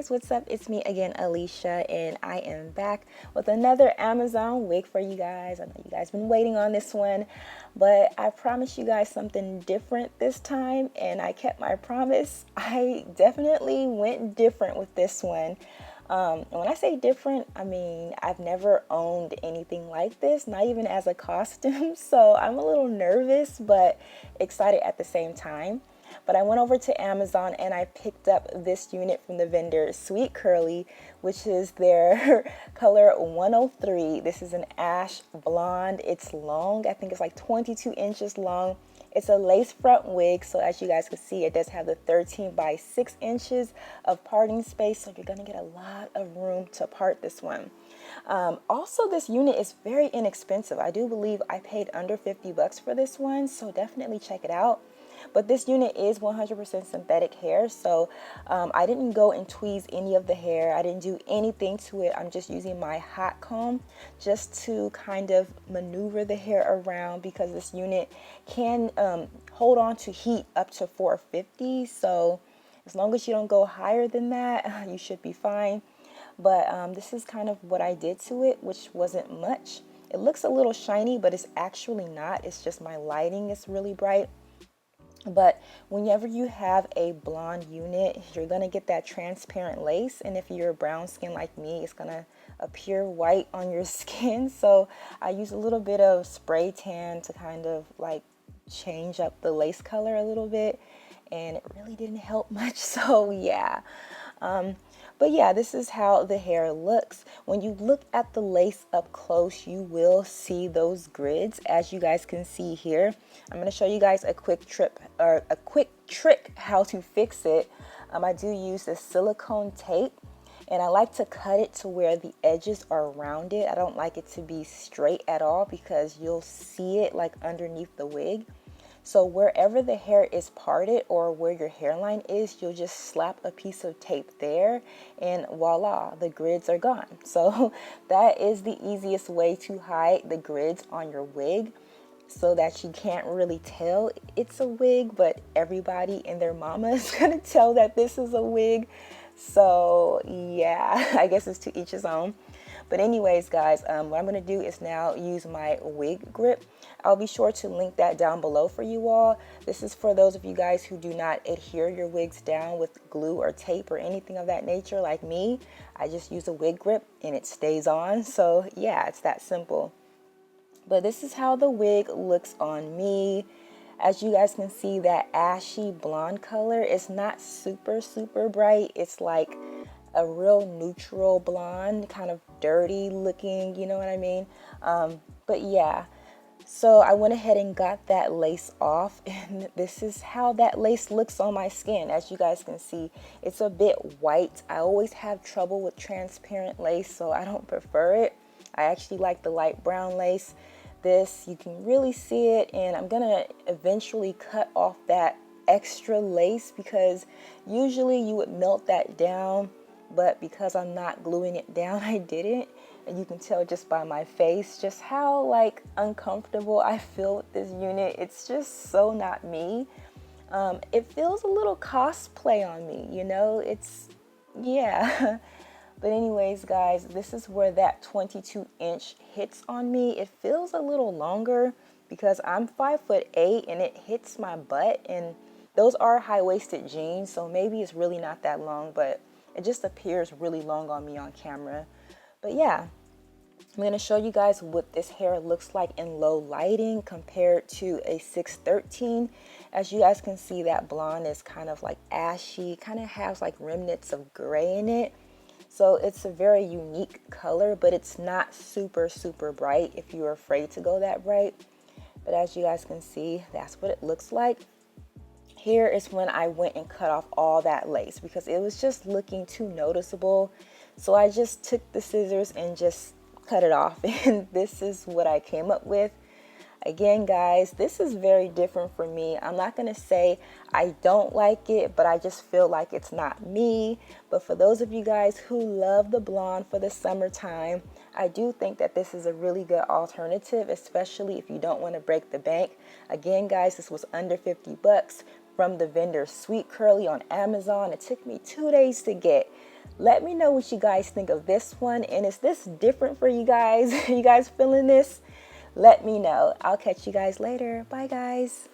guys, what's up? It's me again, Alicia, and I am back with another Amazon wig for you guys. I know you guys been waiting on this one, but I promised you guys something different this time, and I kept my promise. I definitely went different with this one. And when I say different, I mean I've never owned anything like this, not even as a costume, so I'm a little nervous but excited at the same time. But I went over to Amazon and I picked up this unit from the vendor SwetCurly, which is their color 103. This is an ash blonde. It's long. I think it's like 22 inches long. It's a lace front wig, so as you guys can see, it does have the 13 by 6 inches of parting space, so you're gonna get a lot of room to part this one. Also, this unit is very inexpensive. I do believe I paid under 50 bucks for this one, so definitely check it out. But this unit is 100% synthetic hair, so I didn't go and tweeze any of the hair. I didn't do anything to it. I'm just using my hot comb just to kind of maneuver the hair around, because this unit can hold on to heat up to 450. So as long as you don't go higher than that, you should be fine. But this is kind of what I did to it, which wasn't much. It looks a little shiny, but it's actually not. It's just my lighting is really bright. But whenever you have a blonde unit, you're going to get that transparent lace. And if you're brown skin like me, it's going to appear white on your skin. So I use a little bit of spray tan to kind of like change up the lace color a little bit. And it really didn't help much. So yeah. But yeah, this is how the hair looks. When you look at the lace up close, you will see those grids, as you guys can see here. I'm going to show you guys a quick trick how to fix it. I do use this silicone tape, and I like to cut it to where the edges are rounded. I don't like it to be straight at all, because you'll see it like underneath the wig. So wherever the hair is parted or where your hairline is, you'll just slap a piece of tape there and voila, the grids are gone. So that is the easiest way to hide the grids on your wig, so that you can't really tell it's a wig, but everybody and their mama is gonna tell that this is a wig. So yeah, I guess it's to each his own. But anyways, guys, what I'm going to do is now use my wig grip. I'll be sure to link that down below for you all. This is for those of you guys who do not adhere your wigs down with glue or tape or anything of that nature like me. I just use a wig grip and it stays on. So yeah, it's that simple. But this is how the wig looks on me. As you guys can see, that ashy blonde color is not super bright. It's like a real neutral blonde, kind of dirty looking, you know what I mean? But yeah, so I went ahead and got that lace off, and this is how that lace looks on my skin. As you guys can see, it's a bit white. I always have trouble with transparent lace, so I don't prefer it. I actually like the light brown lace. This, you can really see it, and I'm gonna eventually cut off that extra lace, because usually you would melt that down, but because I'm not gluing it down, I didn't. And you can tell just by my face just how like uncomfortable I feel with this unit. It's just so not me. It feels a little cosplay on me, you know? It's, yeah. But anyways, guys, this is where that 22-inch hits on me. It feels a little longer because I'm 5'8" and it hits my butt, and those are high-waisted jeans, so maybe it's really not that long, but it just appears really long on me on camera. But yeah, I'm going to show you guys what this hair looks like in low lighting compared to a 613. As you guys can see, that blonde is kind of like ashy, kind of has like remnants of gray in it. So it's a very unique color, but it's not super bright if you're afraid to go that bright. But as you guys can see, that's what it looks like. Here is when I went and cut off all that lace, because it was just looking too noticeable. So I just took the scissors and just cut it off, and this is what I came up with. Again, guys, this is very different for me. I'm not going to say I don't like it, but I just feel like it's not me. But for those of you guys who love the blonde for the summertime, I do think that this is a really good alternative, especially if you don't want to break the bank. Again, guys, this was under 50 bucks from the vendor SwetCurly on Amazon. It took me 2 days to get. Let me know what you guys think of this one, and is this different for you guys? Are you guys feeling this? Let me know. I'll catch you guys later. Bye, guys.